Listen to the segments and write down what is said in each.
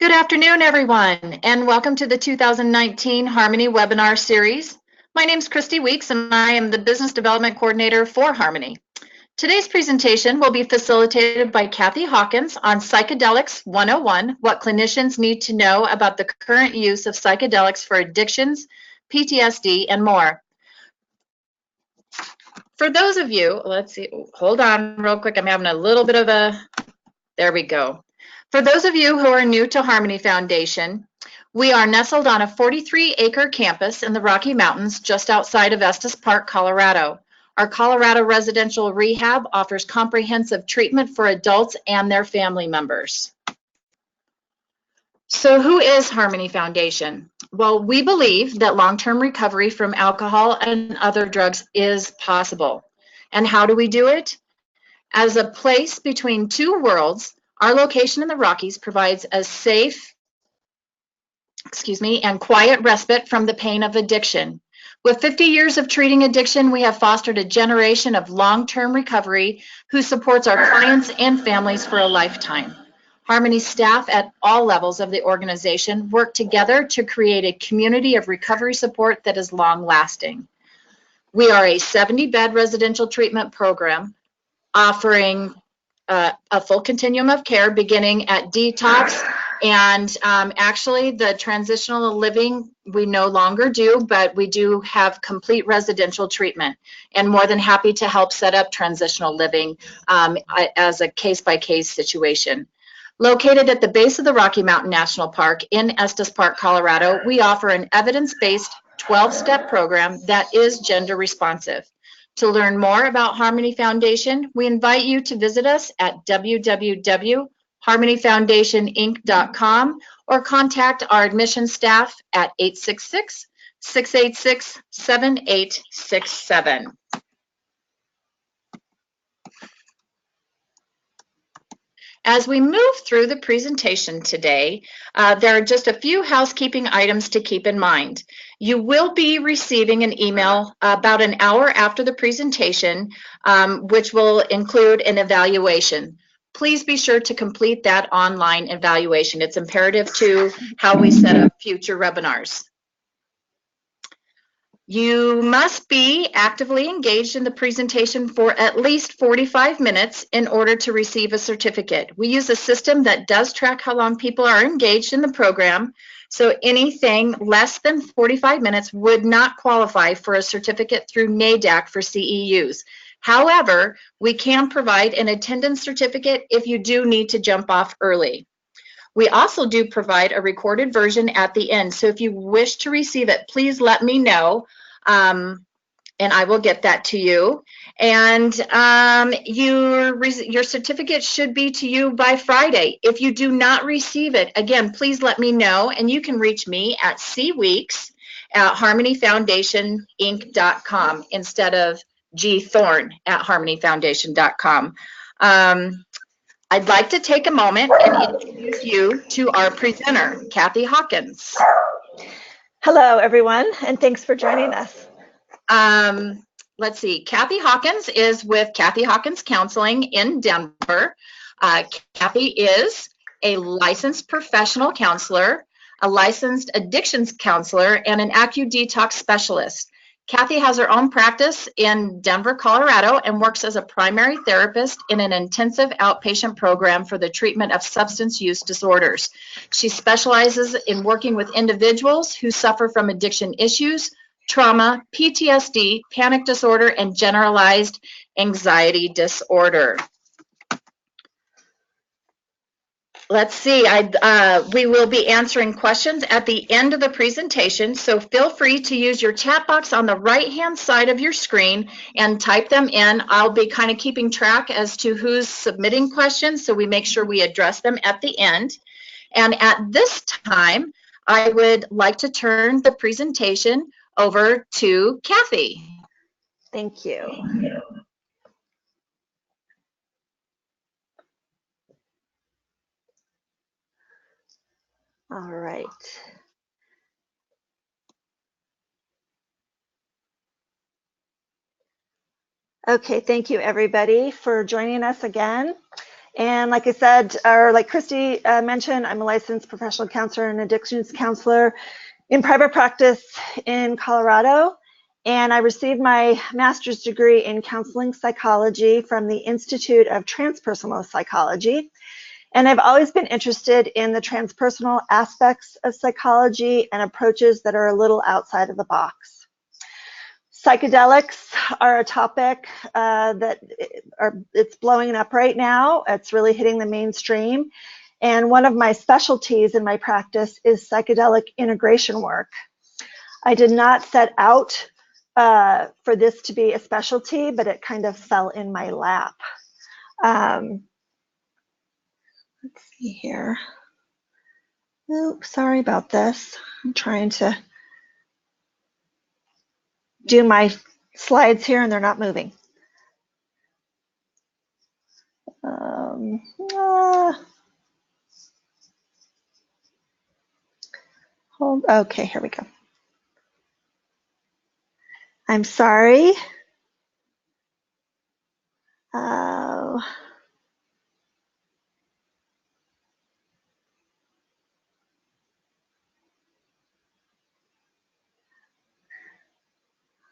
Good afternoon, everyone, and welcome to the 2019 Harmony webinar series. My name is Christy Weeks, and I am the Business Development Coordinator for Harmony. Today's presentation will be facilitated by Kathy Hawkins on Psychedelics 101, what clinicians need to know about the current use of psychedelics for addictions, PTSD, and more. For those of you, let's see, hold on real quick, I'm having a little bit of a, there we go. For those of you who are new to Harmony Foundation, we are nestled on a 43-acre campus in the Rocky Mountains just outside of Estes Park, Colorado. Our Colorado residential rehab offers comprehensive treatment for adults and their family members. So who is Harmony Foundation? Well, we believe that long-term recovery from alcohol and other drugs is possible. And how do we do it? As a place between two worlds, our location in the Rockies provides a safe, and quiet respite from the pain of addiction. With 50 years of treating addiction, we have fostered a generation of long-term recovery who supports our clients and families for a lifetime. Harmony staff at all levels of the organization work together to create a community of recovery support that is long-lasting. We are a 70-bed residential treatment program offering a full continuum of care beginning at detox, and actually the transitional living we no longer do, but we do have complete residential treatment, and more than happy to help set up transitional living as a case-by-case situation. Located at the base of the Rocky Mountain National Park in Estes Park, Colorado, we offer an evidence-based 12-step program that is gender responsive. To learn more about Harmony Foundation, we invite you to visit us at www.harmonyfoundationinc.com or contact our admissions staff at 866-686-7867. As we move through the presentation today, there are just a few housekeeping items to keep in mind. You will be receiving an email about an hour after the presentation, which will include an evaluation. Please be sure to complete that online evaluation. It's imperative to how we set up future webinars. You must be actively engaged in the presentation for at least 45 minutes in order to receive a certificate. We use a system that does track how long people are engaged in the program, so anything less than 45 minutes would not qualify for a certificate through NADAC for CEUs. However, we can provide an attendance certificate if you do need to jump off early. We also do provide a recorded version at the end, so if you wish to receive it, please let me know, and I will get that to you. And your certificate should be to you by Friday. If you do not receive it, again, please let me know, and you can reach me at cweeks@harmonyfoundationinc.com instead of gthorn@harmonyfoundation.com. I'd like to take a moment and introduce you to our presenter, Kathy Hawkins. Hello, everyone, and thanks for joining us. Let's see, Kathy Hawkins is with Kathy Hawkins Counseling in Denver. Kathy is a licensed professional counselor, a licensed addictions counselor, and an AccuDetox specialist. Kathy has her own practice in Denver, Colorado, and works as a primary therapist in an intensive outpatient program for the treatment of substance use disorders. She specializes in working with individuals who suffer from addiction issues, trauma, PTSD, panic disorder, and generalized anxiety disorder. Let's see, we will be answering questions at the end of the presentation, so feel free to use your chat box on the right-hand side of your screen and type them in. I'll be kind of keeping track as to who's submitting questions, so we make sure we address them at the end. And at this time, I would like to turn the presentation over to Kathy. Thank you. All right. Okay, thank you everybody for joining us again. And like I said, or like Christy mentioned, I'm a licensed professional counselor and addictions counselor in private practice in Colorado. And I received my master's degree in counseling psychology from the Institute of Transpersonal Psychology. And I've always been interested in the transpersonal aspects of psychology and approaches that are a little outside of the box. Psychedelics are a topic it's blowing up right now. It's really hitting the mainstream. And one of my specialties in my practice is psychedelic integration work. I did not set out for this to be a specialty, but it kind of fell in my lap. Let's see here. Oops, sorry about this. I'm trying to do my slides here and they're not moving. Okay, here we go. I'm sorry.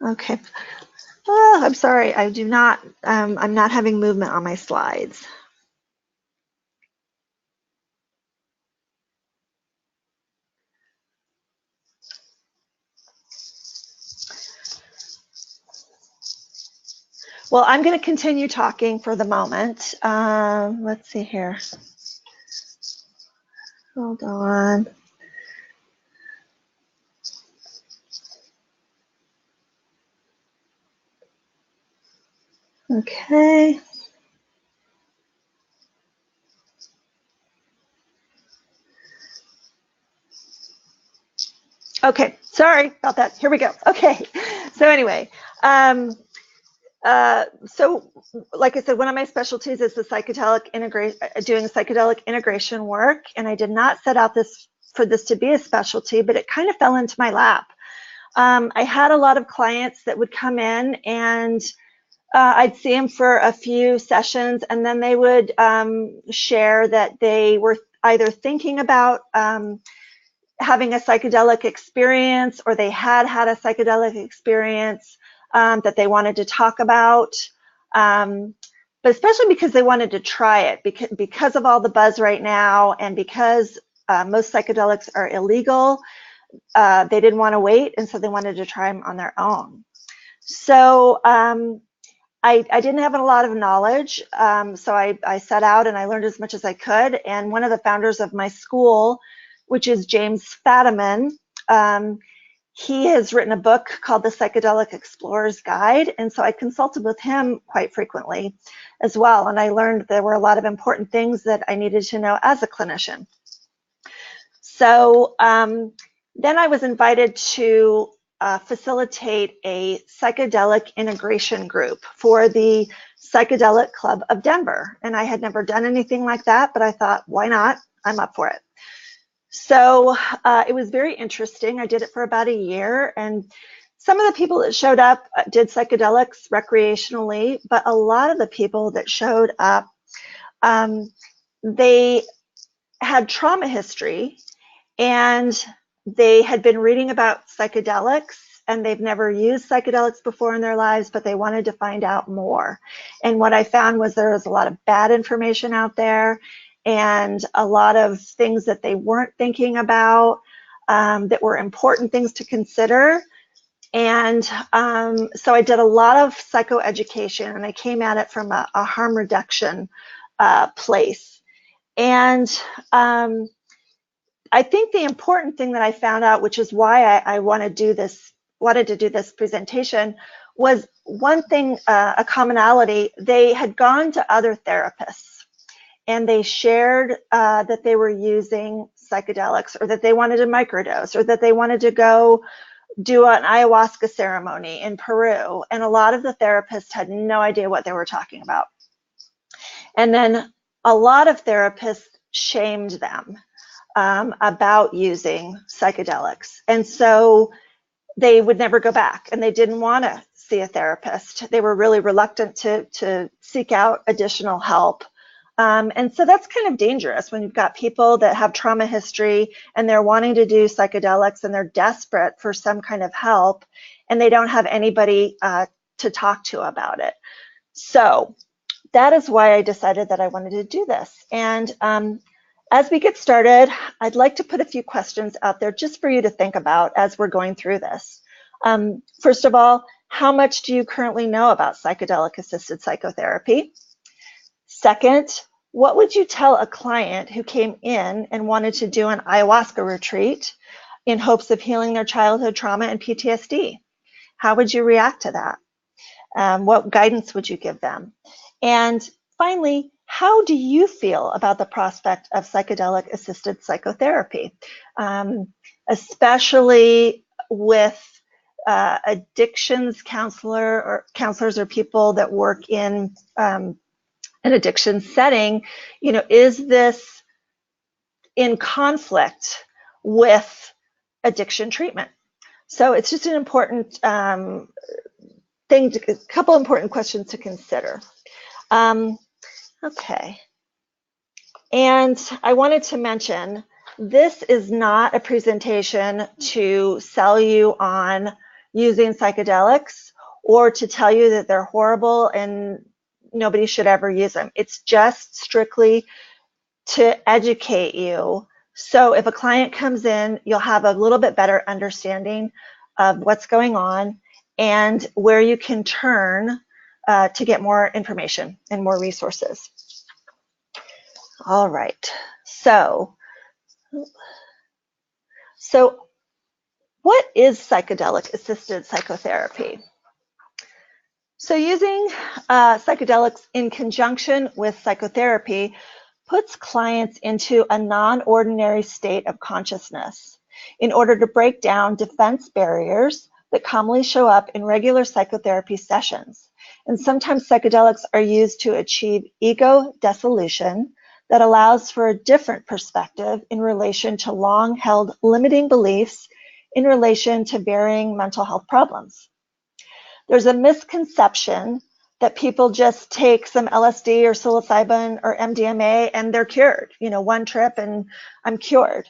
Okay. Oh, I'm sorry. I do not. I'm not having movement on my slides. Well, I'm going to continue talking for the moment. Let's see here. Hold on. Okay. Okay, sorry about that. Here we go. Okay, so anyway, so like I said, one of my specialties is the doing psychedelic integration work, and I did not set out for this to be a specialty, but it kind of fell into my lap. I had a lot of clients that would come in and I'd see them for a few sessions, and then they would share that they were either thinking about having a psychedelic experience, or they had a psychedelic experience that they wanted to talk about, but especially because they wanted to try it because of all the buzz right now, and because most psychedelics are illegal. They didn't want to wait, and so they wanted to try them on their own. So I didn't have a lot of knowledge, so I set out and I learned as much as I could. And one of the founders of my school, which is James Fadiman, he has written a book called The Psychedelic Explorer's Guide, and so I consulted with him quite frequently as well, and I learned there were a lot of important things that I needed to know as a clinician. So then I was invited to facilitate a psychedelic integration group for the Psychedelic Club of Denver. And I had never done anything like that, but I thought, why not? I'm up for it. So it was very interesting. I did it for about a year, and some of the people that showed up did psychedelics recreationally, but a lot of the people that showed up, they had trauma history, and they had been reading about psychedelics, and they've never used psychedelics before in their lives, but they wanted to find out more. And what I found was there was a lot of bad information out there, and a lot of things that they weren't thinking about that were important things to consider. And so I did a lot of psychoeducation, and I came at it from a harm reduction place. And I think the important thing that I found out, which is why I wanted to do this presentation, was one thing, a commonality. They had gone to other therapists, and they shared that they were using psychedelics, or that they wanted to microdose, or that they wanted to go do an ayahuasca ceremony in Peru. And a lot of the therapists had no idea what they were talking about. And then a lot of therapists shamed them about using psychedelics. And so they would never go back, and they didn't want to see a therapist. They were really reluctant to seek out additional help And so that's kind of dangerous when you've got people that have trauma history and they're wanting to do psychedelics and they're desperate for some kind of help and they don't have anybody to talk to about it. So that is why I decided that I wanted to do this. And as we get started, I'd like to put a few questions out there just for you to think about as we're going through this. First of all, how much do you currently know about psychedelic-assisted psychotherapy? Second, what would you tell a client who came in and wanted to do an ayahuasca retreat in hopes of healing their childhood trauma and PTSD? How would you react to that? What guidance would you give them? And finally, how do you feel about the prospect of psychedelic-assisted psychotherapy, especially with addictions counselors or people that work in an addiction setting? You know, is this in conflict with addiction treatment? So it's just an important thing, a couple important questions to consider. Okay. And I wanted to mention, this is not a presentation to sell you on using psychedelics or to tell you that they're horrible and nobody should ever use them. It's just strictly to educate you. So if a client comes in, you'll have a little bit better understanding of what's going on and where you can turn to get more information and more resources. All right, so what is psychedelic-assisted psychotherapy? So using psychedelics in conjunction with psychotherapy puts clients into a non-ordinary state of consciousness in order to break down defense barriers that commonly show up in regular psychotherapy sessions. And sometimes psychedelics are used to achieve ego dissolution that allows for a different perspective in relation to long-held limiting beliefs in relation to varying mental health problems. There's a misconception that people just take some LSD or psilocybin or MDMA and they're cured, you know, one trip and I'm cured.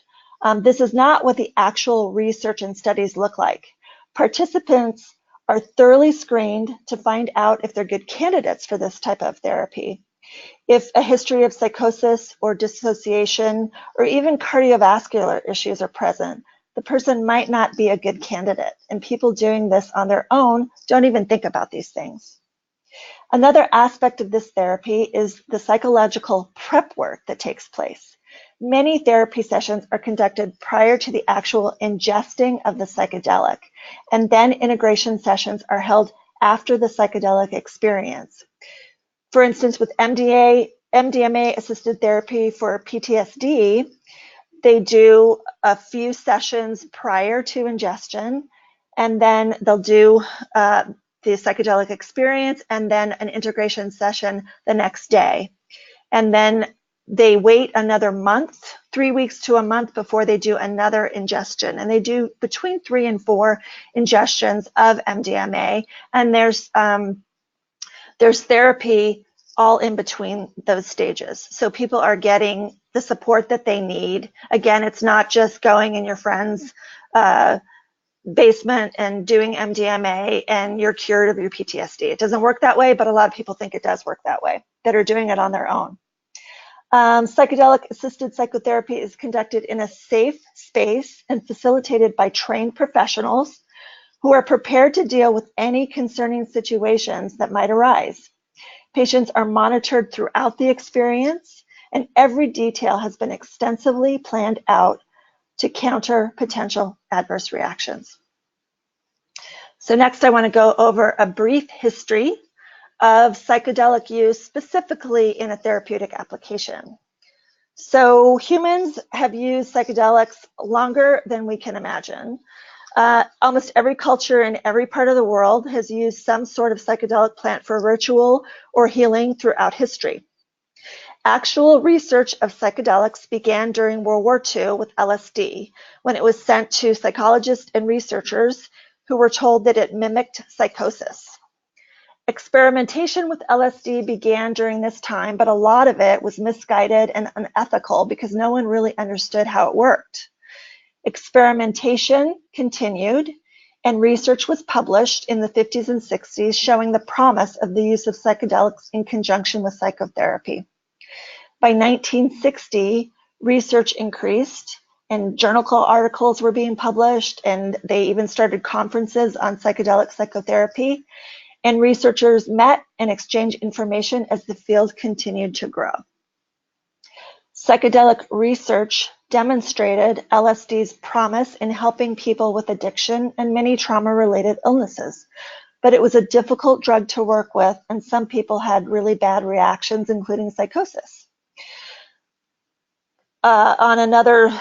This is not what the actual research and studies look like. Participants are thoroughly screened to find out if they're good candidates for this type of therapy. If a history of psychosis or dissociation or even cardiovascular issues are present, the person might not be a good candidate, and people doing this on their own don't even think about these things. Another aspect of this therapy is the psychological prep work that takes place. Many therapy sessions are conducted prior to the actual ingesting of the psychedelic, and then integration sessions are held after the psychedelic experience. For instance, with MDMA-assisted therapy for PTSD, they do a few sessions prior to ingestion, and then they'll do the psychedelic experience and then an integration session the next day. And then they wait another month, 3 weeks to a month before they do another ingestion. And they do between 3 and 4 ingestions of MDMA. And there's therapy all in between those stages. So people are getting the support that they need. Again, it's not just going in your friend's basement and doing MDMA and you're cured of your PTSD. It doesn't work that way, but a lot of people think it does work that way, that are doing it on their own. Psychedelic-assisted psychotherapy is conducted in a safe space and facilitated by trained professionals who are prepared to deal with any concerning situations that might arise. Patients are monitored throughout the experience, and every detail has been extensively planned out to counter potential adverse reactions. So next, I want to go over a brief history of psychedelic use, specifically in a therapeutic application. So humans have used psychedelics longer than we can imagine. Almost every culture in every part of the world has used some sort of psychedelic plant for ritual or healing throughout history. Actual research of psychedelics began during World War II with LSD, when it was sent to psychologists and researchers who were told that it mimicked psychosis. Experimentation with LSD began during this time, but a lot of it was misguided and unethical because no one really understood how it worked. Experimentation continued, and research was published in the 50s and 60s showing the promise of the use of psychedelics in conjunction with psychotherapy. By 1960, research increased and journal articles were being published, and they even started conferences on psychedelic psychotherapy, and researchers met and exchanged information as the field continued to grow. Psychedelic research demonstrated LSD's promise in helping people with addiction and many trauma-related illnesses, but it was a difficult drug to work with, and some people had really bad reactions, including psychosis. On another,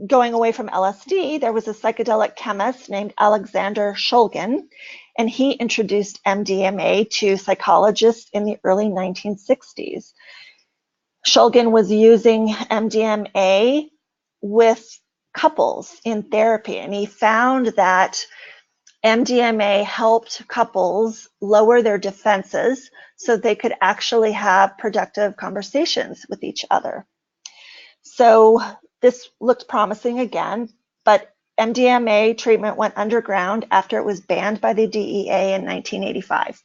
going away from LSD, there was a psychedelic chemist named Alexander Shulgin, and he introduced MDMA to psychologists in the early 1960s. Shulgin was using MDMA with couples in therapy, and he found that MDMA helped couples lower their defenses so they could actually have productive conversations with each other. So this looked promising again, but MDMA treatment went underground after it was banned by the DEA in 1985.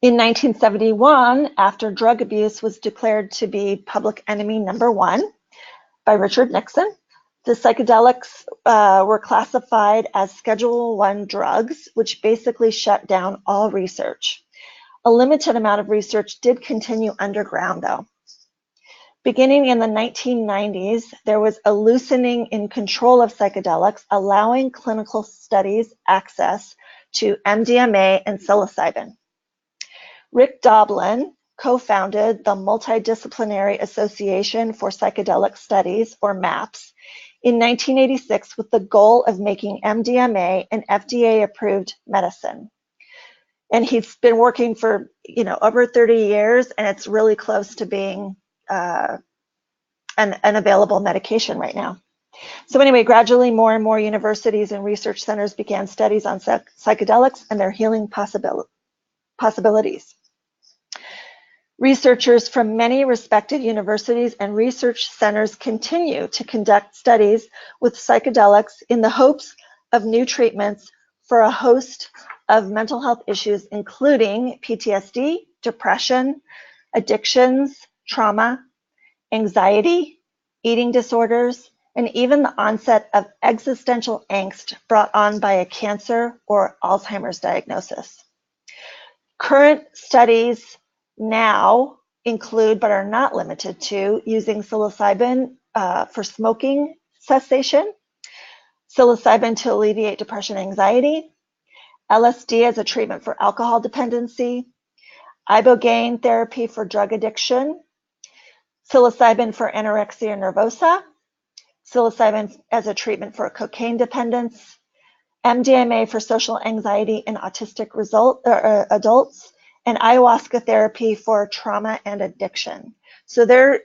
In 1971, after drug abuse was declared to be public enemy #1 by Richard Nixon, the psychedelics were classified as Schedule I drugs, which basically shut down all research. A limited amount of research did continue underground, though. Beginning in the 1990s, there was a loosening in control of psychedelics, allowing clinical studies access to MDMA and psilocybin. Rick Doblin co-founded the Multidisciplinary Association for Psychedelic Studies, or MAPS, in 1986 with the goal of making MDMA an FDA-approved medicine. And he's been working for over 30 years, and it's really close to being an available medication right now. So anyway, gradually more and more universities and research centers began studies on psychedelics and their healing possibilities. Researchers from many respected universities and research centers continue to conduct studies with psychedelics in the hopes of new treatments for a host of mental health issues, including PTSD, depression, addictions, trauma, anxiety, eating disorders, and even the onset of existential angst brought on by a cancer or Alzheimer's diagnosis. Current studies now include, but are not limited to, using psilocybin for smoking cessation, psilocybin to alleviate depression and anxiety, LSD as a treatment for alcohol dependency, ibogaine therapy for drug addiction, psilocybin for anorexia nervosa, psilocybin as a treatment for cocaine dependence, MDMA for social anxiety in autistic adults, and ayahuasca therapy for trauma and addiction. So they're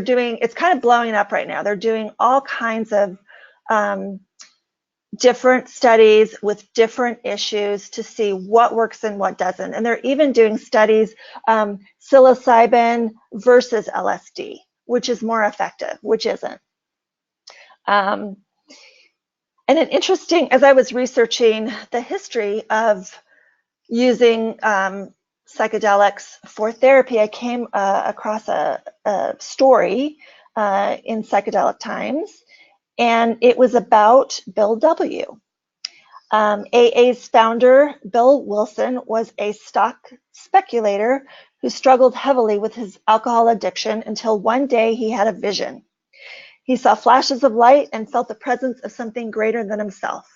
doing, it's kind of blowing up right now. They're doing all kinds of different studies with different issues to see what works and what doesn't. And they're even doing studies, psilocybin versus LSD, which is more effective, which isn't. And an interesting, as I was researching the history of using psychedelics for therapy, I came across a story in Psychedelic Times, and it was about Bill W. AA's founder, Bill Wilson, was a stock speculator who struggled heavily with his alcohol addiction until one day he had a vision. He saw flashes of light and felt the presence of something greater than himself.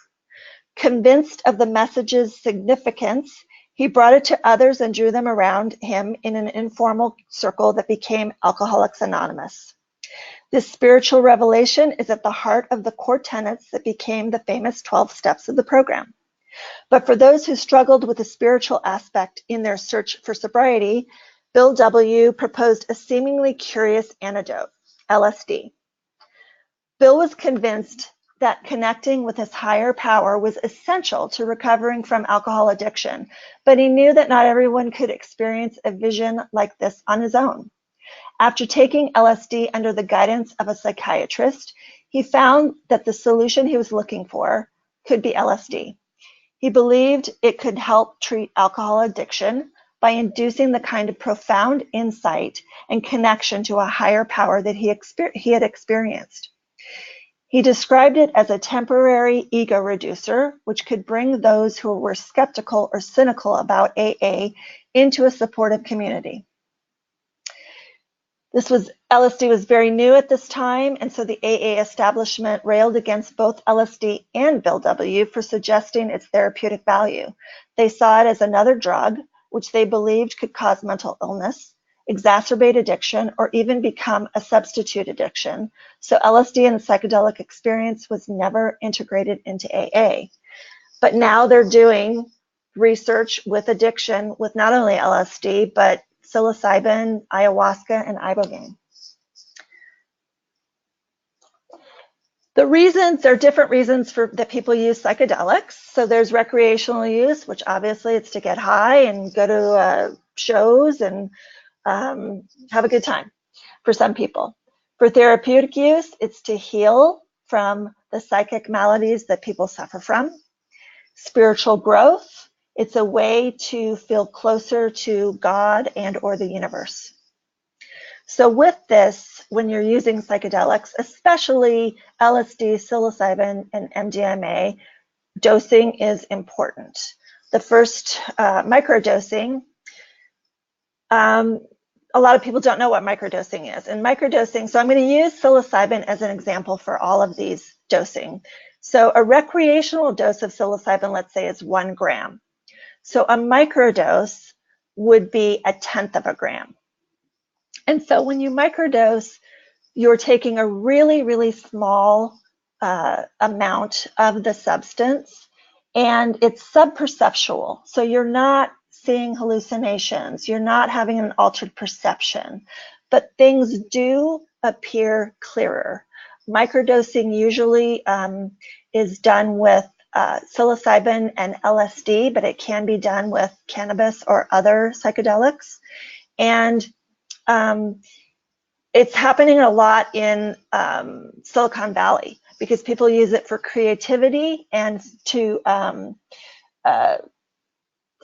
Convinced of the message's significance, he brought it to others and drew them around him in an informal circle that became Alcoholics Anonymous. This spiritual revelation is at the heart of the core tenets that became the famous 12 steps of the program. But for those who struggled with the spiritual aspect in their search for sobriety, Bill W. proposed a seemingly curious antidote, LSD. Bill was convinced that connecting with his higher power was essential to recovering from alcohol addiction, but he knew that not everyone could experience a vision like this on his own. After taking LSD under the guidance of a psychiatrist, he found that the solution he was looking for could be LSD. He believed it could help treat alcohol addiction by inducing the kind of profound insight and connection to a higher power that he had experienced. He described it as a temporary ego reducer, which could bring those who were skeptical or cynical about AA into a supportive community. LSD was very new at this time, and so the AA establishment railed against both LSD and Bill W. for suggesting its therapeutic value. They saw it as another drug, which they believed could cause mental illness, exacerbate addiction, or even become a substitute addiction. So LSD and the psychedelic experience was never integrated into AA. But now they're doing research with addiction with not only LSD, but psilocybin, ayahuasca, and ibogaine. There are different reasons that people use psychedelics. So there's recreational use, which obviously it's to get high and go to shows and have a good time for some people. For therapeutic use, it's to heal from the psychic maladies that people suffer from. Spiritual growth, it's a way to feel closer to God and or the universe. So with this, when you're using psychedelics, especially LSD, psilocybin, and MDMA, dosing is important. The first microdosing, a lot of people don't know what microdosing is. And microdosing, so I'm going to use psilocybin as an example for all of these dosing. So a recreational dose of psilocybin, let's say, is 1 gram. So a microdose would be 1/10 of a gram. And so when you microdose, you're taking a really, really small amount of the substance, and it's subperceptual. So you're not seeing hallucinations, you're not having an altered perception, but things do appear clearer. Microdosing usually is done with psilocybin and LSD, but it can be done with cannabis or other psychedelics. And it's happening a lot in Silicon Valley because people use it for creativity and to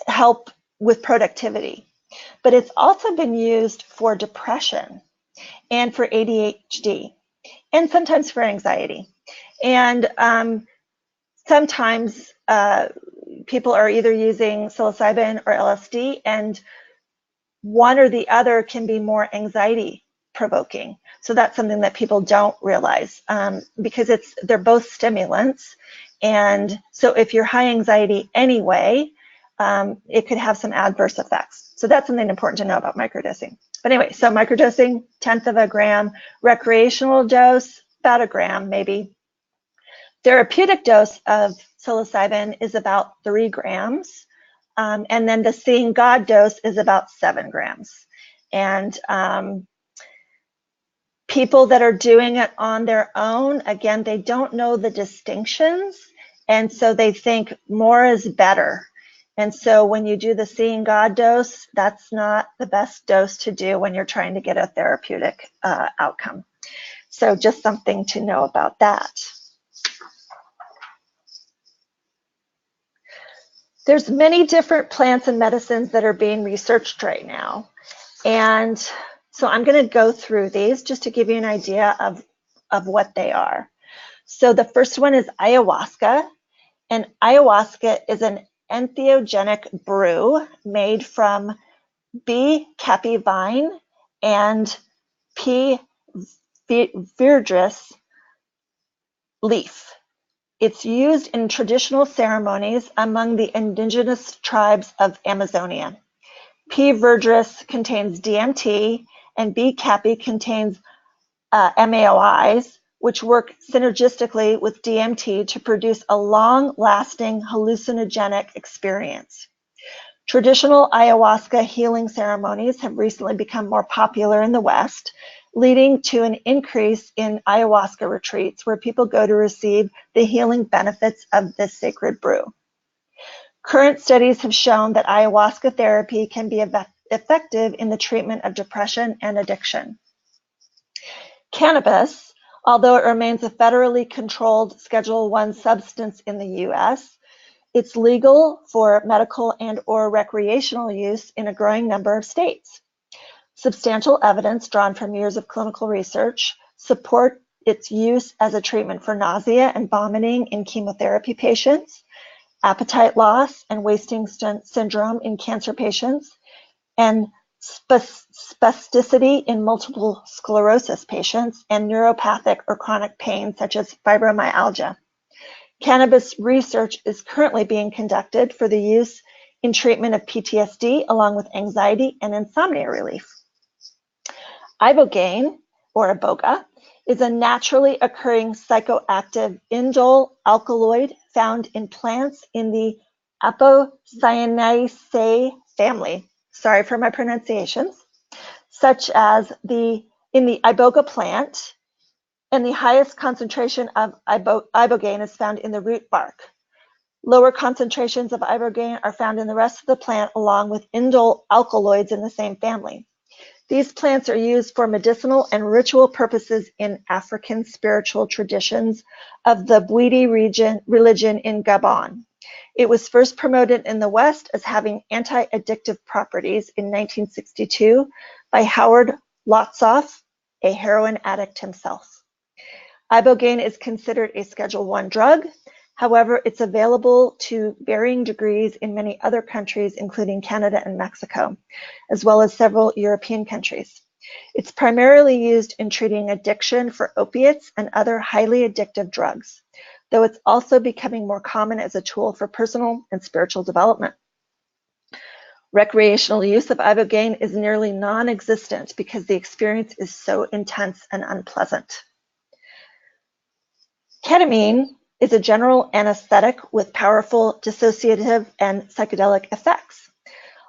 help with productivity. But it's also been used for depression and for ADHD and sometimes for anxiety. And sometimes people are either using psilocybin or LSD, and one or the other can be more anxiety provoking. So that's something that people don't realize because they're both stimulants. And so if you're high anxiety anyway, it could have some adverse effects. So that's something important to know about microdosing. But anyway, so microdosing, 1/10 of a gram, recreational dose, about 1 gram maybe. Therapeutic dose of psilocybin is about 3 grams. And then the seeing God dose is about 7 grams. And people that are doing it on their own, again, they don't know the distinctions. And so they think more is better. And so when you do the seeing God dose, that's not the best dose to do when you're trying to get a therapeutic outcome. So just something to know about that. There's many different plants and medicines that are being researched right now. And so I'm going to go through these just to give you an idea of what they are. So the first one is ayahuasca. And ayahuasca is an entheogenic brew made from B. capi vine and P. viridis leaf. It's used in traditional ceremonies among the indigenous tribes of Amazonia. P. viridis contains DMT, and B. capi contains MAOIs, which work synergistically with DMT to produce a long-lasting hallucinogenic experience. Traditional ayahuasca healing ceremonies have recently become more popular in the West, leading to an increase in ayahuasca retreats where people go to receive the healing benefits of this sacred brew. Current studies have shown that ayahuasca therapy can be effective in the treatment of depression and addiction. Cannabis, although it remains a federally controlled Schedule I substance in the U.S., it's legal for medical and/or recreational use in a growing number of states. Substantial evidence drawn from years of clinical research support its use as a treatment for nausea and vomiting in chemotherapy patients, appetite loss and wasting syndrome in cancer patients, and spasticity in multiple sclerosis patients, and neuropathic or chronic pain such as fibromyalgia. Cannabis research is currently being conducted for the use in treatment of PTSD along with anxiety and insomnia relief. Ibogaine, or iboga, is a naturally occurring psychoactive indole alkaloid found in plants in the Apocynaceae family. Sorry for my pronunciations. Such as in the iboga plant, and the highest concentration of ibogaine is found in the root bark. Lower concentrations of ibogaine are found in the rest of the plant along with indole alkaloids in the same family. These plants are used for medicinal and ritual purposes in African spiritual traditions of the Bwiti religion in Gabon. It was first promoted in the West as having anti-addictive properties in 1962 by Howard Lotsof, a heroin addict himself. Ibogaine is considered a Schedule I drug. However, it's available to varying degrees in many other countries, including Canada and Mexico, as well as several European countries. It's primarily used in treating addiction for opiates and other highly addictive drugs, though it's also becoming more common as a tool for personal and spiritual development. Recreational use of ibogaine is nearly non-existent because the experience is so intense and unpleasant. Ketamine is a general anesthetic with powerful dissociative and psychedelic effects.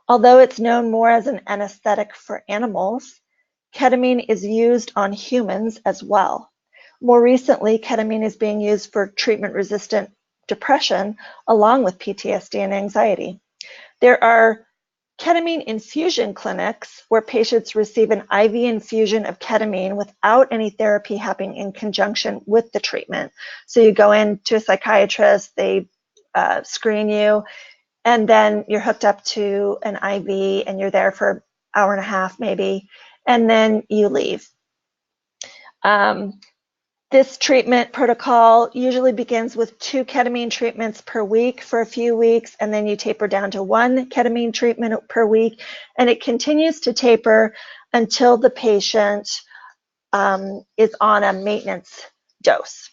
Although it's known more as an anesthetic for animals, ketamine is used on humans as well. More recently, ketamine is being used for treatment-resistant depression along with PTSD and anxiety. There are ketamine infusion clinics where patients receive an IV infusion of ketamine without any therapy happening in conjunction with the treatment. So you go in to a psychiatrist, they screen you, and then you're hooked up to an IV and you're there for an hour and a half maybe, and then you leave. This treatment protocol usually begins with 2 ketamine treatments per week for a few weeks, and then you taper down to 1 ketamine treatment per week, and it continues to taper until the patient is on a maintenance dose,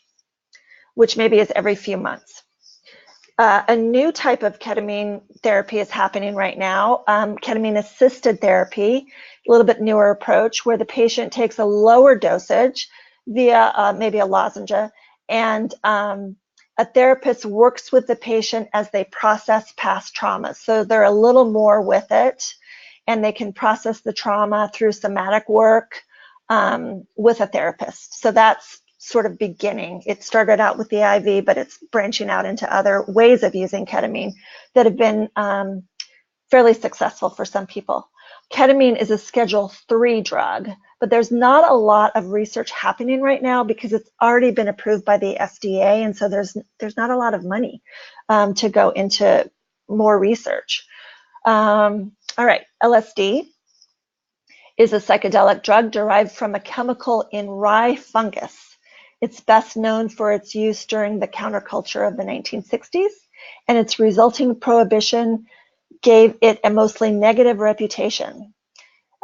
which maybe is every few months. A new type of ketamine therapy is happening right now, ketamine-assisted therapy, a little bit newer approach where the patient takes a lower dosage via maybe a lozenge, and a therapist works with the patient as they process past traumas. So they're a little more with it, and they can process the trauma through somatic work with a therapist. So that's sort of beginning. It started out with the IV, but it's branching out into other ways of using ketamine that have been fairly successful for some people. Ketamine is a Schedule III drug, but there's not a lot of research happening right now because it's already been approved by the FDA, and so there's not a lot of money to go into more research. All right, LSD is a psychedelic drug derived from a chemical in rye fungus. It's best known for its use during the counterculture of the 1960s, and its resulting prohibition gave it a mostly negative reputation.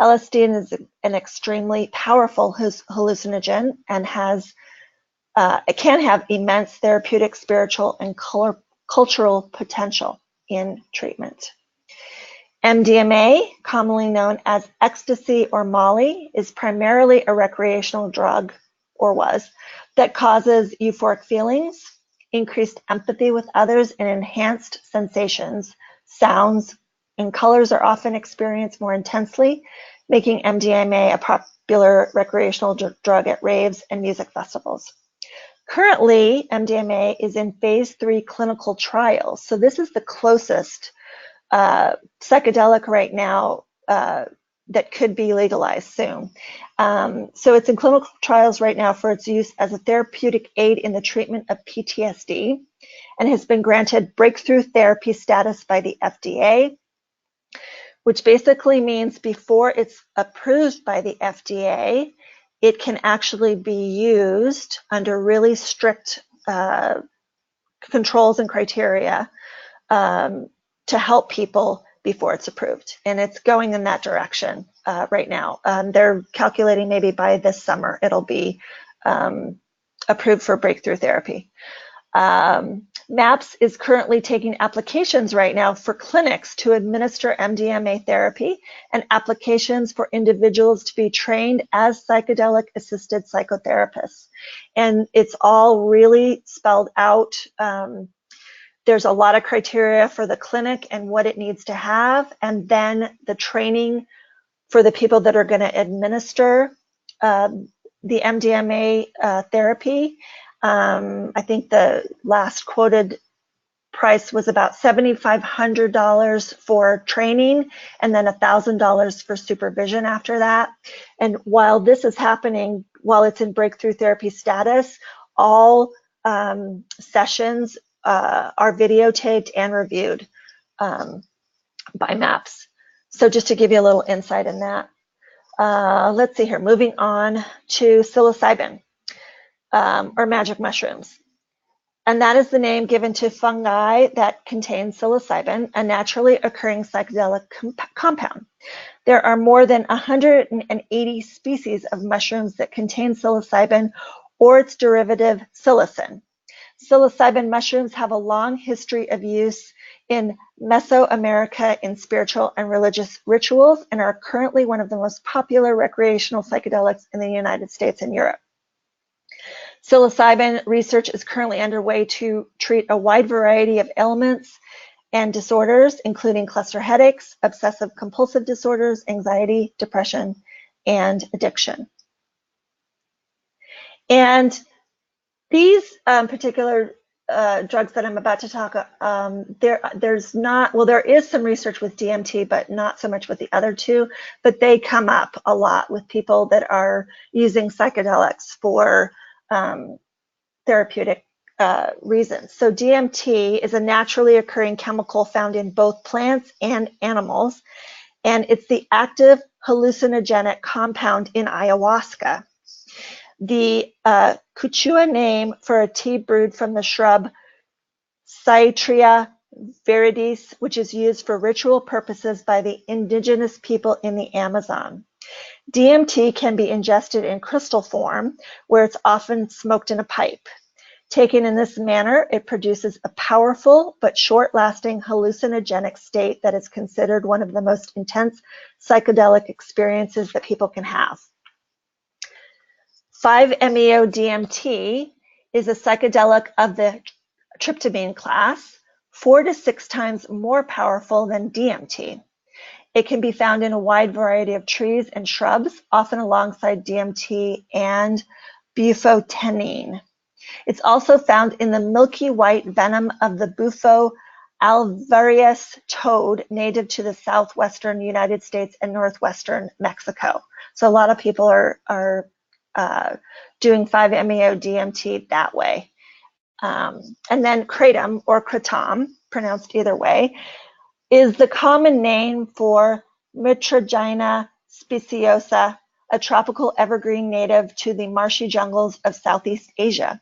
LSD is an extremely powerful hallucinogen and it can have immense therapeutic, spiritual, and cultural potential in treatment. MDMA, commonly known as ecstasy or Molly, is primarily a recreational drug, or was, that causes euphoric feelings, increased empathy with others, and enhanced sensations. Sounds and colors are often experienced more intensely, making MDMA a popular recreational drug at raves and music festivals. Currently, MDMA is in phase 3 clinical trials. So this is the closest psychedelic right now that could be legalized soon. So it's in clinical trials right now for its use as a therapeutic aid in the treatment of PTSD, and has been granted breakthrough therapy status by the FDA, which basically means before it's approved by the FDA, it can actually be used under really strict controls and criteria to help people before it's approved. And it's going in that direction right now. They're calculating maybe by this summer it'll be approved for breakthrough therapy. MAPS is currently taking applications right now for clinics to administer MDMA therapy and applications for individuals to be trained as psychedelic assisted psychotherapists. And it's all really spelled out. There's a lot of criteria for the clinic and what it needs to have, and then the training for the people that are going to administer the MDMA therapy. I think the last quoted price was about $7,500 for training, and then $1,000 for supervision after that. And while this is happening, while it's in breakthrough therapy status, all sessions are videotaped and reviewed by MAPS. So just to give you a little insight in that. Let's see here, moving on to psilocybin, or magic mushrooms. And that is the name given to fungi that contain psilocybin, a naturally occurring psychedelic compound. There are more than 180 species of mushrooms that contain psilocybin or its derivative psilocin. Psilocybin mushrooms have a long history of use in Mesoamerica in spiritual and religious rituals, and are currently one of the most popular recreational psychedelics in the United States and Europe. Psilocybin research is currently underway to treat a wide variety of ailments and disorders, including cluster headaches, obsessive compulsive disorders, anxiety, depression, and addiction. And these particular drugs that I'm about to talk, there is some research with DMT, but not so much with the other two, but they come up a lot with people that are using psychedelics for therapeutic reasons. So DMT is a naturally occurring chemical found in both plants and animals, and it's the active hallucinogenic compound in ayahuasca. The Quechua name for a tea brewed from the shrub Citria viridis, which is used for ritual purposes by the indigenous people in the Amazon. DMT can be ingested in crystal form, where it's often smoked in a pipe. Taken in this manner, it produces a powerful but short-lasting hallucinogenic state that is considered one of the most intense psychedelic experiences that people can have. 5-MeO-DMT is a psychedelic of the tryptamine class, 4 to 6 times more powerful than DMT. It can be found in a wide variety of trees and shrubs, often alongside DMT and bufotenine. It's also found in the milky white venom of the Bufo alvarius toad, native to the southwestern United States and northwestern Mexico. So a lot of people are doing 5-MeO-DMT that way. And then kratom, or kratom, pronounced either way, is the common name for Mitragyna speciosa, a tropical evergreen native to the marshy jungles of Southeast Asia.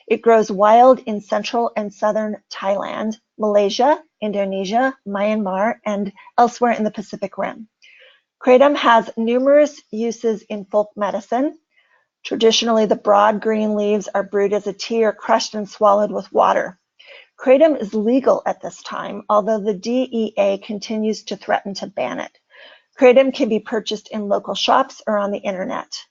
It grows wild in central and southern Thailand, Malaysia, Indonesia, Myanmar, and elsewhere in the Pacific Rim. Kratom has numerous uses in folk medicine. Traditionally, the broad green leaves are brewed as a tea or crushed and swallowed with water. Kratom is legal at this time, although the DEA continues to threaten to ban it. Kratom can be purchased in local shops or on the internet.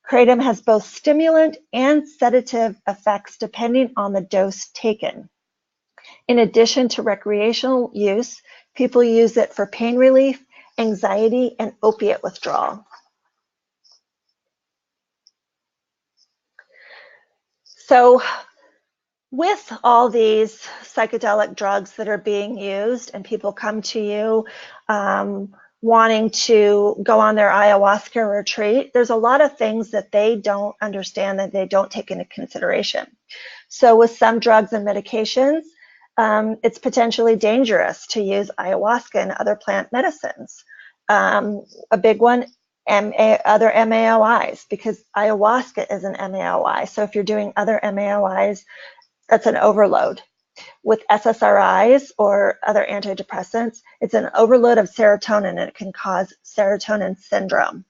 Kratom has both stimulant and sedative effects depending on the dose taken. In addition to recreational use, people use it for pain relief, anxiety, and opiate withdrawal. So with all these psychedelic drugs that are being used and people come to you wanting to go on their ayahuasca retreat, there's a lot of things that they don't understand, that they don't take into consideration. So with some drugs and medications, it's potentially dangerous to use ayahuasca and other plant medicines. A big one, other MAOIs, because ayahuasca is an MAOI. So if you're doing other MAOIs, that's an overload. With SSRIs or other antidepressants, it's an overload of serotonin, and it can cause serotonin syndrome.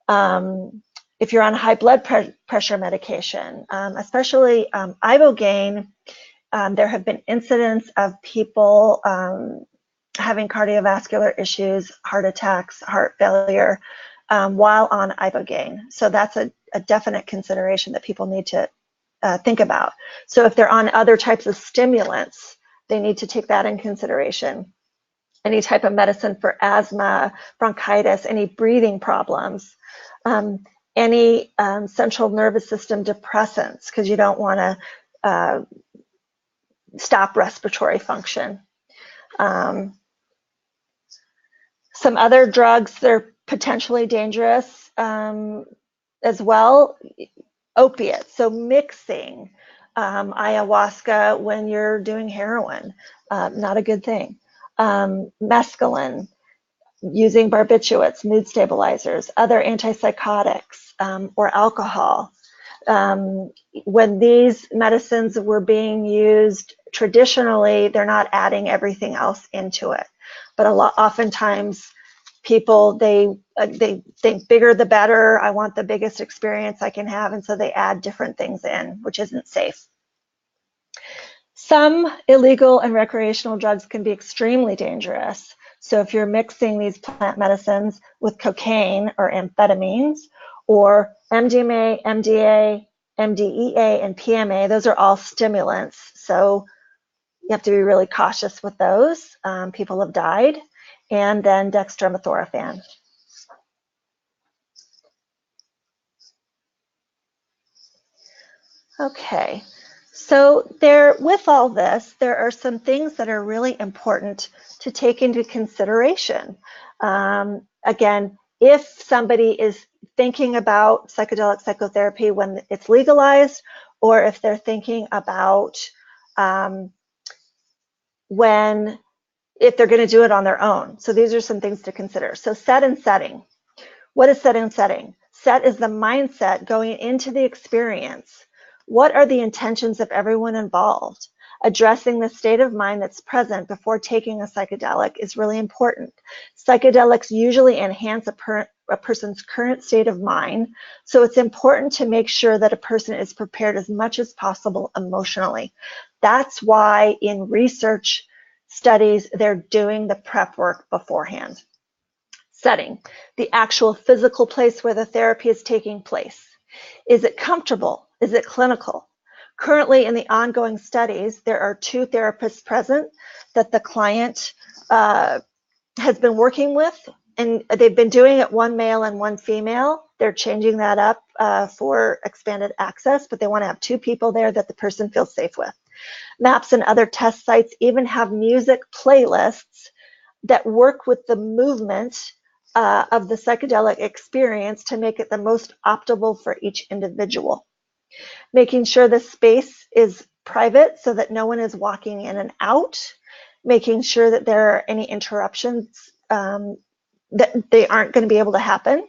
If you're on high blood pressure medication, especially ibogaine, there have been incidents of people having cardiovascular issues, heart attacks, heart failure, while on ibogaine. So that's a definite consideration that people need to think about. So if they're on other types of stimulants, they need to take that in consideration. Any type of medicine for asthma, bronchitis, any breathing problems, any central nervous system depressants, because you don't want to stop respiratory function. Some other drugs that are potentially dangerous as well, opiates. So mixing ayahuasca when you're doing heroin, not a good thing. Mescaline, using barbiturates, mood stabilizers, other antipsychotics, or alcohol. When these medicines were being used traditionally, they're not adding everything else into it. But oftentimes people, they think bigger the better. I want the biggest experience I can have, and so they add different things in, which isn't safe. Some illegal and recreational drugs can be extremely dangerous. So if you're mixing these plant medicines with cocaine or amphetamines, or MDMA, MDA, MDEA, and PMA, those are all stimulants. So you have to be really cautious with those. People have died. And then dextromethorphan. Okay, so with all this, there are some things that are really important to take into consideration. Again, if somebody is thinking about psychedelic psychotherapy when it's legalized, or if they're thinking about if they're going to do it on their own. So these are some things to consider. So set and setting. What is set and setting? Set is the mindset going into the experience. What are the intentions of everyone involved? Addressing the state of mind that's present before taking a psychedelic is really important. Psychedelics usually enhance a person's current state of mind, so it's important to make sure that a person is prepared as much as possible emotionally. That's why in research studies, they're doing the prep work beforehand. Setting, the actual physical place where the therapy is taking place. Is it comfortable? Is it clinical? Currently, in the ongoing studies, there are 2 therapists present that the client has been working with, and they've been doing it 1 male and 1 female. They're changing that up for expanded access, but they want to have 2 people there that the person feels safe with. MAPS and other test sites even have music playlists that work with the movement of the psychedelic experience to make it the most optimal for each individual. Making sure the space is private so that no one is walking in and out. Making sure that there are any interruptions that they aren't going to be able to happen.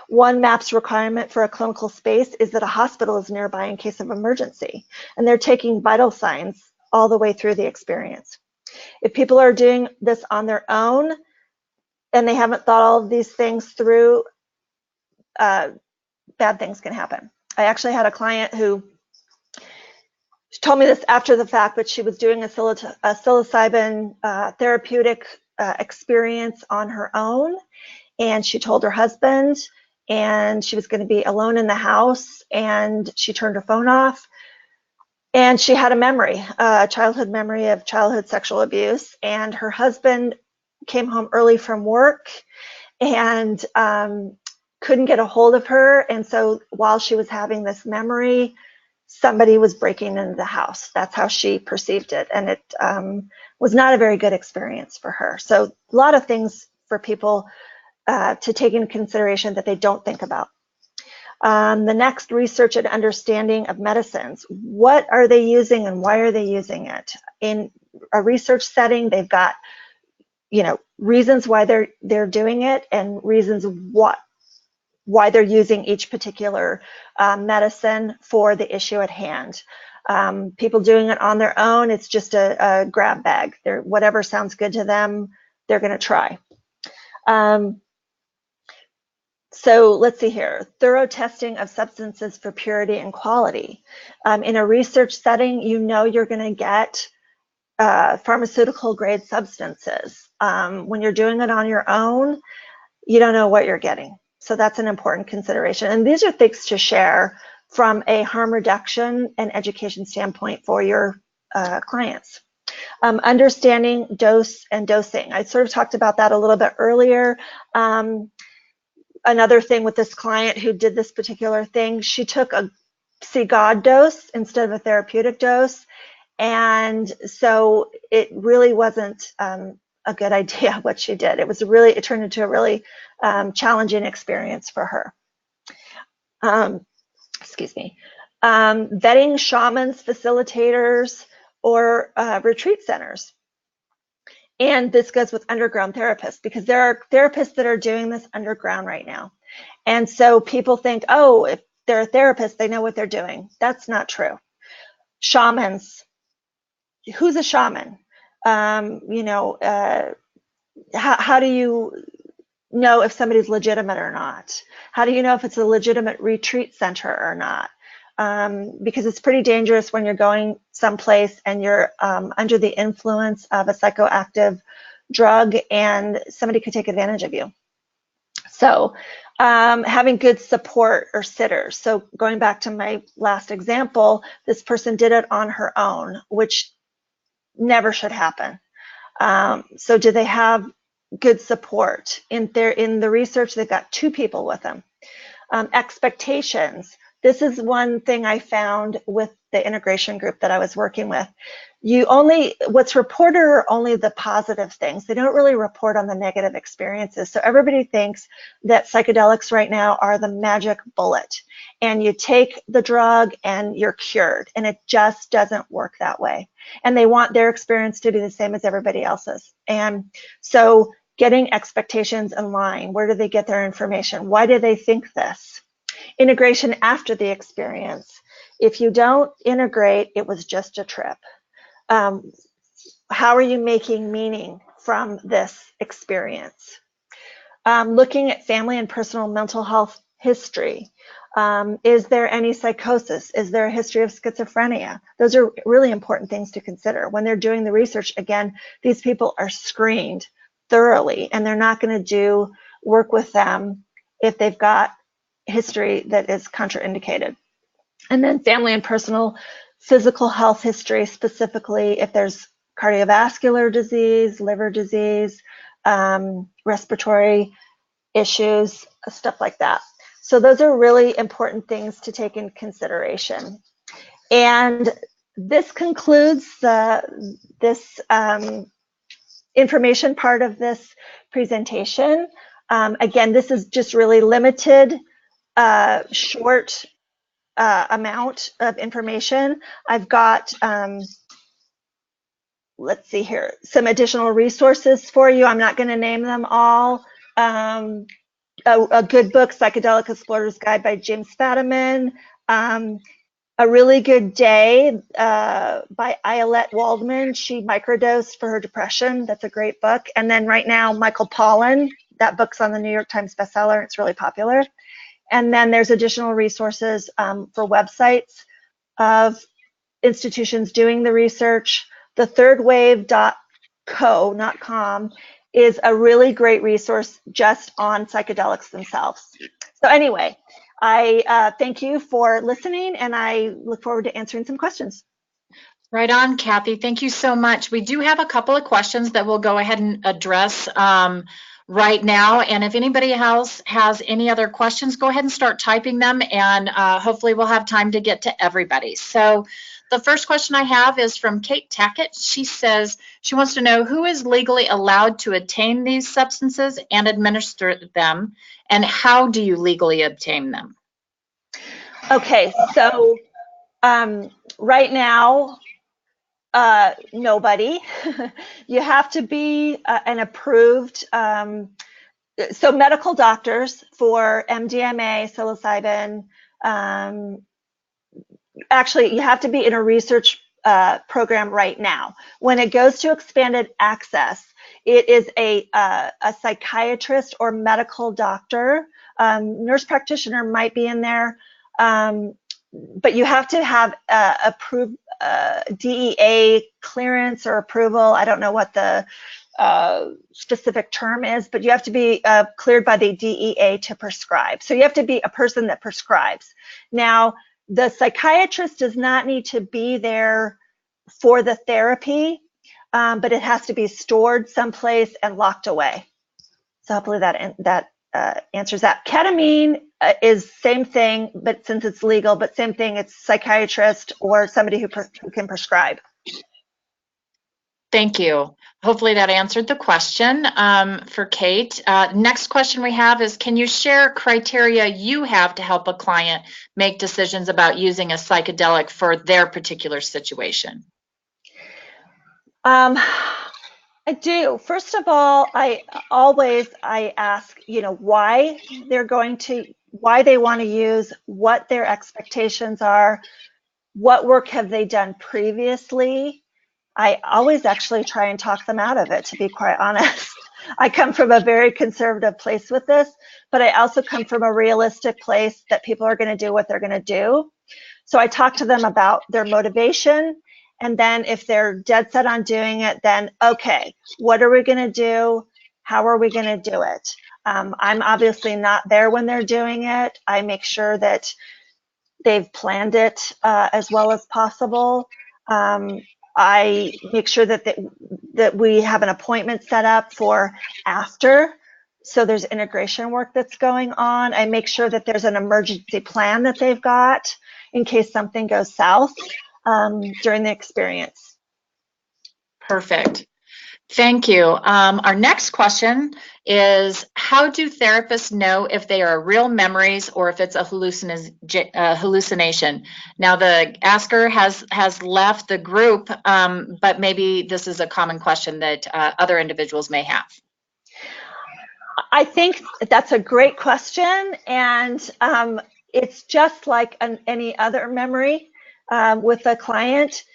One MAPS requirement for a clinical space is that a hospital is nearby in case of emergency, and they're taking vital signs all the way through the experience. If people are doing this on their own and they haven't thought all of these things through, bad things can happen. I actually had a client who told me this after the fact, but she was doing a psilocybin therapeutic experience on her own, and she told her husband, and she was going to be alone in the house, and she turned her phone off, and she had a childhood memory of childhood sexual abuse, and her husband came home early from work and couldn't get a hold of her, and so while she was having this memory, somebody was breaking into the house. That's how she perceived it. And it was not a very good experience for her. So a lot of things for people to take into consideration that they don't think about. The next, research and understanding of medicines. What are they using and why are they using it? In a research setting, they've got, reasons why they're doing it and reasons why they're using each particular medicine for the issue at hand. People doing it on their own, it's just a grab bag. Whatever sounds good to them, they're going to try. So let's see here, thorough testing of substances for purity and quality. In a research setting, you're going to get pharmaceutical grade substances. When you're doing it on your own, you don't know what you're getting. So that's an important consideration. And these are things to share from a harm reduction and education standpoint for your clients. Understanding dose and dosing. I sort of talked about that a little bit earlier. Another thing with this client who did this particular thing, she took a see God dose instead of a therapeutic dose. And so it really wasn't a good idea what she did. It turned into a really challenging experience for her. Excuse me. Vetting shamans, facilitators, or retreat centers. And this goes with underground therapists, because there are therapists that are doing this underground right now. And so people think, oh, if they're a therapist, they know what they're doing. That's not true. Shamans. Who's a shaman? How do you know if somebody's legitimate or not? How do you know if it's a legitimate retreat center or not? Because it's pretty dangerous when you're going someplace and you're under the influence of a psychoactive drug, and somebody could take advantage of you. So having good support or sitters. So going back to my last example, this person did it on her own, which never should happen. So do they have good support? In the research, they've got 2 people with them. Expectations. This is one thing I found with the integration group that I was working with. What's reported are only the positive things. They don't really report on the negative experiences. So everybody thinks that psychedelics right now are the magic bullet, and you take the drug and you're cured, and it just doesn't work that way. And they want their experience to be the same as everybody else's. And so getting expectations in line. Where do they get their information? Why do they think this? Integration after the experience. If you don't integrate, it was just a trip. How are you making meaning from this experience? Looking at family and personal mental health history. Is there any psychosis? Is there a history of schizophrenia? Those are really important things to consider. When they're doing the research, again, these people are screened thoroughly, and they're not going to do work with them if they've got history that is contraindicated. And then family and personal physical health history, specifically if there's cardiovascular disease, liver disease, respiratory issues, stuff like that. So those are really important things to take in consideration. And this concludes this information part of this presentation. Again, this is just really limited, short amount of information. I've got, let's see here, some additional resources for you. I'm not going to name them all. A good book, Psychedelic Explorer's Guide by James Fadiman. A Really Good Day by Ayelet Waldman. She microdosed for her depression. That's a great book. And then right now, Michael Pollan. That book's on the New York Times bestseller. It's really popular. And then there's additional resources for websites of institutions doing the research. The thirdwave.co, not com, is a really great resource just on psychedelics themselves. So anyway, I thank you for listening, and I look forward to answering some questions. Right on, Kathy. Thank you so much. We do have a couple of questions that we'll go ahead and address right now. And if anybody else has any other questions, go ahead and start typing them, and hopefully we'll have time to get to everybody. So the first question I have is from Kate Tackett. She says she wants to know who is legally allowed to obtain these substances and administer them, and how do you legally obtain them? Okay, so right now, nobody. You have to be an approved, so medical doctors for MDMA, psilocybin. Actually, you have to be in a research program right now. When it goes to expanded access, it is a psychiatrist or medical doctor. Nurse practitioner might be in there, but you have to have approved DEA clearance or approval. I don't know what the specific term is, but you have to be cleared by the DEA to prescribe. So you have to be a person that prescribes. Now, the psychiatrist does not need to be there for the therapy, but it has to be stored someplace and locked away. So hopefully that answers that. Ketamine is same thing, but since it's legal, but same thing, it's psychiatrist or somebody who can prescribe. Thank you. Hopefully that answered the question for Kate. Next question we have is, can you share criteria you have to help a client make decisions about using a psychedelic for their particular situation? I do. First of all, I ask, why they want to use, what their expectations are, what work have they done previously. I always actually try and talk them out of it, to be quite honest. I come from a very conservative place with this, but I also come from a realistic place that people are going to do what they're going to do. So I talk to them about their motivation, and then if they're dead set on doing it, then okay, what are we going to do? How are we going to do it? I'm obviously not there when they're doing it. I make sure that they've planned it as well as possible. I make sure that we have an appointment set up for after, so there's integration work that's going on. I make sure that there's an emergency plan that they've got in case something goes south during the experience. Perfect. Thank you. Our next question is, how do therapists know if they are real memories or if it's a hallucination? Now, the asker has left the group, but maybe this is a common question that other individuals may have. I think that's a great question, and it's just like any other memory with a client.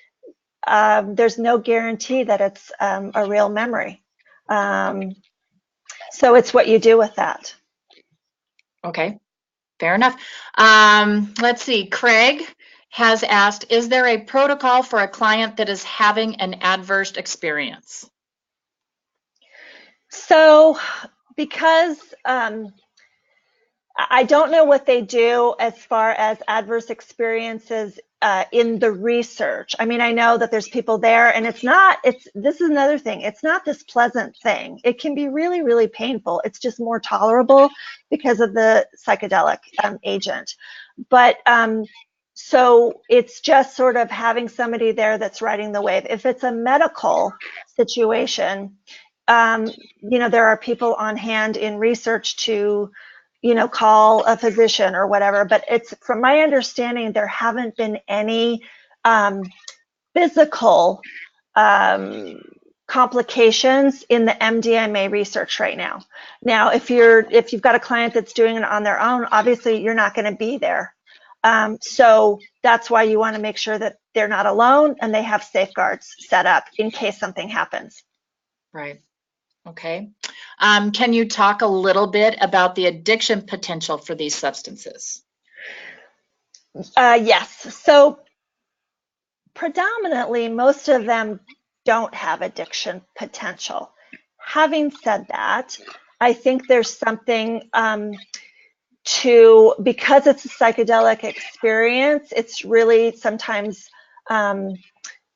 There's no guarantee that it's a real memory. So it's what you do with that. Okay, fair enough. Let's see. Craig has asked, is there a protocol for a client that is having an adverse experience? So because I don't know what they do as far as adverse experiences in the research. I mean, I know that there's people there, and this is another thing. It's not this pleasant thing. It can be really, really painful. It's just more tolerable because of the psychedelic agent. But so it's just sort of having somebody there that's riding the wave. If it's a medical situation, there are people on hand in research to call a physician or whatever, but it's, from my understanding, there haven't been any physical complications in the MDMA research right now. Now, if you've got a client that's doing it on their own, obviously you're not going to be there. So that's why you want to make sure that they're not alone and they have safeguards set up in case something happens. Right. Okay. Can you talk a little bit about the addiction potential for these substances? Yes. So predominantly, most of them don't have addiction potential. Having said that, I think there's something because it's a psychedelic experience, it's really sometimes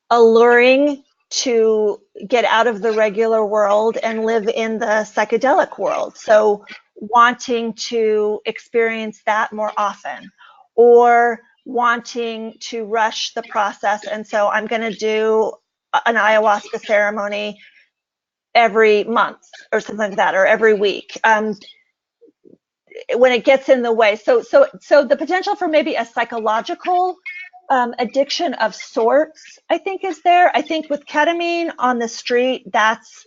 alluring to get out of the regular world and live in the psychedelic world. So wanting to experience that more often, or wanting to rush the process. And so I'm going to do an ayahuasca ceremony every month or something like that, or every week. When it gets in the way. So the potential for maybe a psychological addiction of sorts, I think, is there. I think with ketamine on the street, that's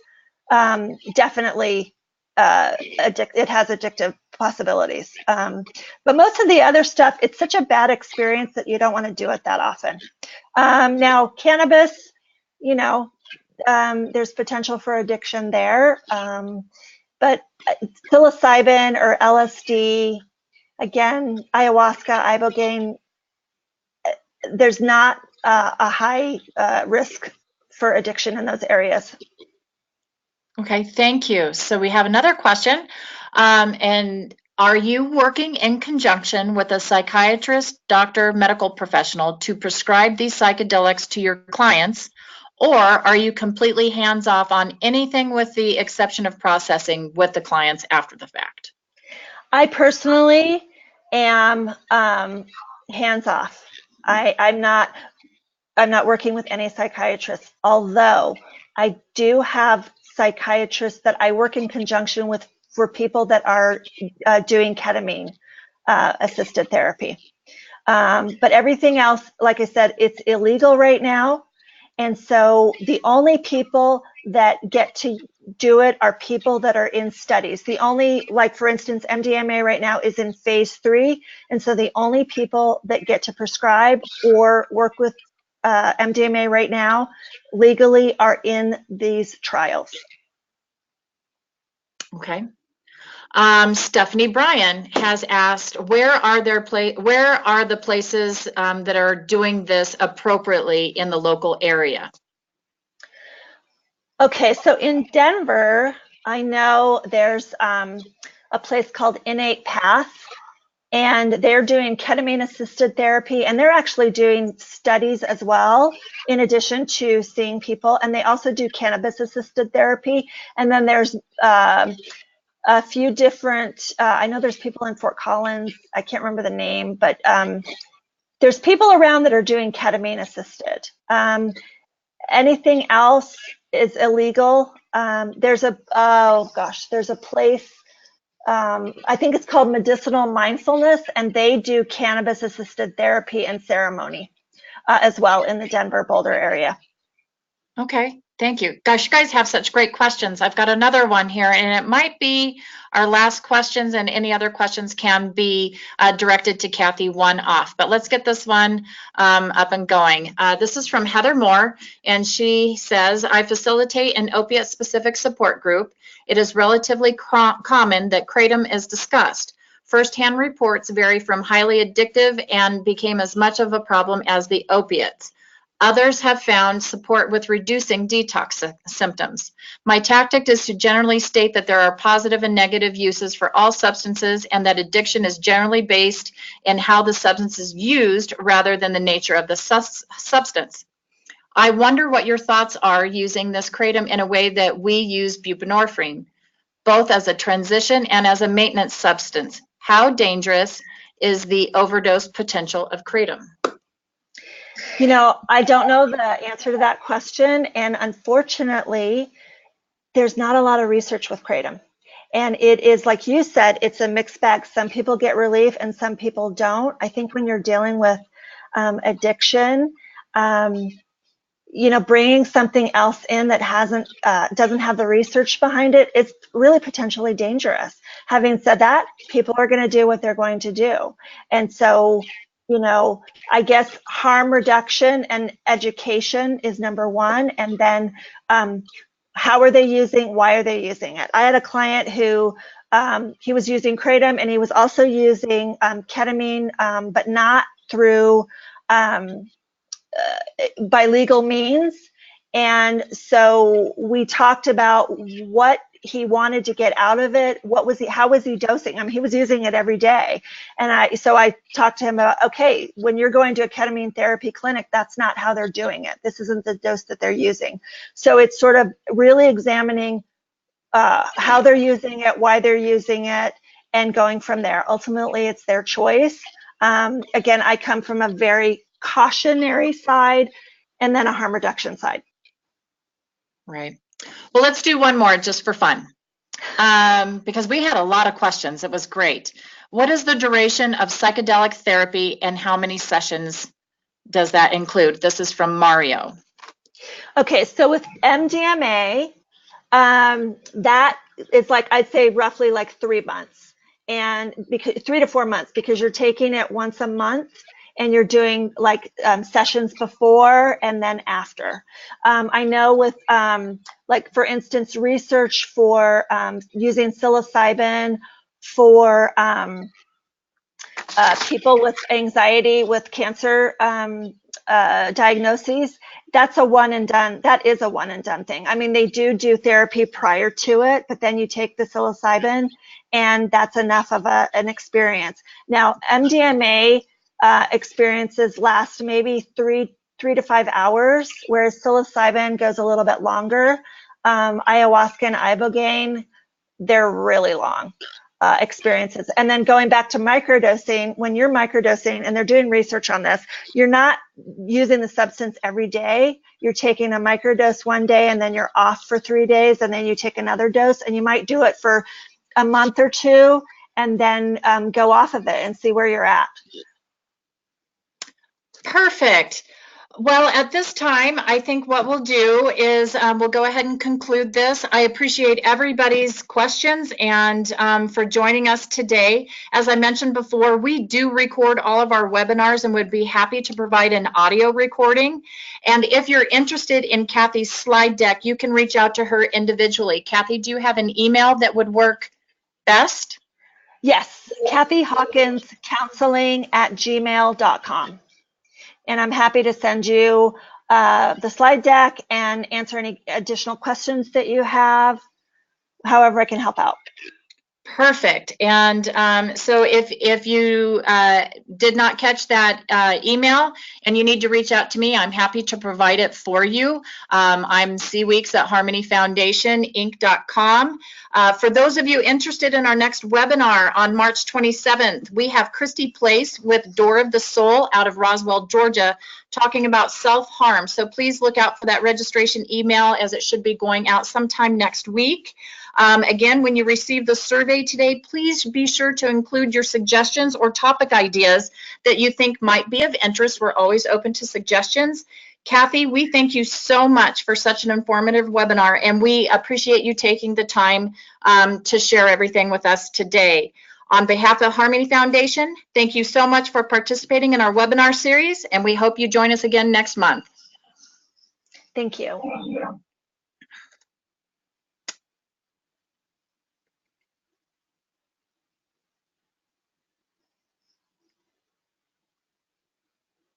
definitely it has addictive possibilities. But most of the other stuff, it's such a bad experience that you don't want to do it that often. Now, cannabis, you know, there's potential for addiction there. But psilocybin or LSD, again, ayahuasca, ibogaine, there's not a high risk for addiction in those areas. Okay, thank you. So we have another question. And are you working in conjunction with a psychiatrist, doctor, medical professional to prescribe these psychedelics to your clients? Or are you completely hands-off on anything with the exception of processing with the clients after the fact? I personally am hands-off. I'm not working with any psychiatrists, although I do have psychiatrists that I work in conjunction with for people that are doing ketamine assisted therapy. But everything else, like I said, it's illegal right now. And so the only people that get to do it are people that are in studies. The only, like for instance, MDMA right now is in phase 3. And so the only people that get to prescribe or work with MDMA right now legally are in these trials. Okay. Stephanie Bryan has asked, where are the places that are doing this appropriately in the local area? Okay, so in Denver, I know there's a place called Innate Path, and they're doing ketamine assisted therapy, and they're actually doing studies as well in addition to seeing people, and they also do cannabis assisted therapy. And then there's a few different, I know there's people in Fort Collins, I can't remember the name, but there's people around that are doing ketamine assisted. Anything else is illegal. There's a place, I think it's called Medicinal Mindfulness, and they do cannabis assisted therapy and ceremony as well in the Denver Boulder area. Okay, thank you. Gosh, you guys have such great questions. I've got another one here, and it might be our last questions, and any other questions can be directed to Kathy one-off. But let's get this one up and going. This is from Heather Moore, and she says, I facilitate an opiate-specific support group. It is relatively common that kratom is discussed. First-hand reports vary from highly addictive and became as much of a problem as the opiates. Others have found support with reducing detox symptoms. My tactic is to generally state that there are positive and negative uses for all substances, and that addiction is generally based in how the substance is used rather than the nature of the substance. I wonder what your thoughts are using this kratom in a way that we use buprenorphine, both as a transition and as a maintenance substance. How dangerous is the overdose potential of kratom? You know, I don't know the answer to that question, and unfortunately, there's not a lot of research with kratom. And it is, like you said, it's a mixed bag. Some people get relief and some people don't. I think when you're dealing with addiction, you know, bringing something else in that doesn't have the research behind it, it's really potentially dangerous. Having said that, people are going to do what they're going to do. And so, you know, I guess harm reduction and education is number one. And then how are they using, why are they using it? I had a client who he was using kratom, and he was also using ketamine, but not through by legal means. And so we talked about what he wanted to get out of it. How was he dosing? I mean, he was using it every day. And so I talked to him about, okay, when you're going to a ketamine therapy clinic, that's not how they're doing it. This isn't the dose that they're using. So it's sort of really examining how they're using it, why they're using it, and going from there. Ultimately, it's their choice. Again, I come from a very cautionary side and then a harm reduction side. Right. Well, let's do one more just for fun, because we had a lot of questions. It was great. What is the duration of psychedelic therapy and how many sessions does that include? This is from Mario. Okay, so with MDMA, that is like, I'd say roughly like 3 months, and 3 to 4 months, because you're taking it once a month and you're doing like sessions before and then after. I know with like, for instance, research for using psilocybin for people with anxiety, with cancer diagnoses, that's a one and done. That is a one and done thing. I mean, they do therapy prior to it, but then you take the psilocybin and that's enough of an experience. Now, MDMA experiences last maybe 3 to 5 hours, whereas psilocybin goes a little bit longer. Ayahuasca and ibogaine, they're really long experiences. And then going back to microdosing, when you're microdosing, and they're doing research on this, you're not using the substance every day. You're taking a microdose one day and then you're off for 3 days, and then you take another dose, and you might do it for a month or two and then go off of it and see where you're at. Perfect. Well, at this time, I think what we'll do is we'll go ahead and conclude this. I appreciate everybody's questions and for joining us today. As I mentioned before, we do record all of our webinars and would be happy to provide an audio recording. And if you're interested in Kathy's slide deck, you can reach out to her individually. Kathy, do you have an email that would work best? Yes, kathyhawkinscounseling@gmail.com. And I'm happy to send you the slide deck and answer any additional questions that you have, however I can help out. Perfect. And so if you did not catch that email and you need to reach out to me, I'm happy to provide it for you. I'm cweeks at harmonyfoundationinc.com. For those of you interested in our next webinar on March 27th, we have Christy Place with Door of the Soul out of Roswell, Georgia, talking about self-harm. So please look out for that registration email, as it should be going out sometime next week. Again, when you receive the survey today, please be sure to include your suggestions or topic ideas that you think might be of interest. We're always open to suggestions. Kathy, we thank you so much for such an informative webinar, and we appreciate you taking the time to share everything with us today. On behalf of Harmony Foundation, thank you so much for participating in our webinar series, and we hope you join us again next month. Thank you.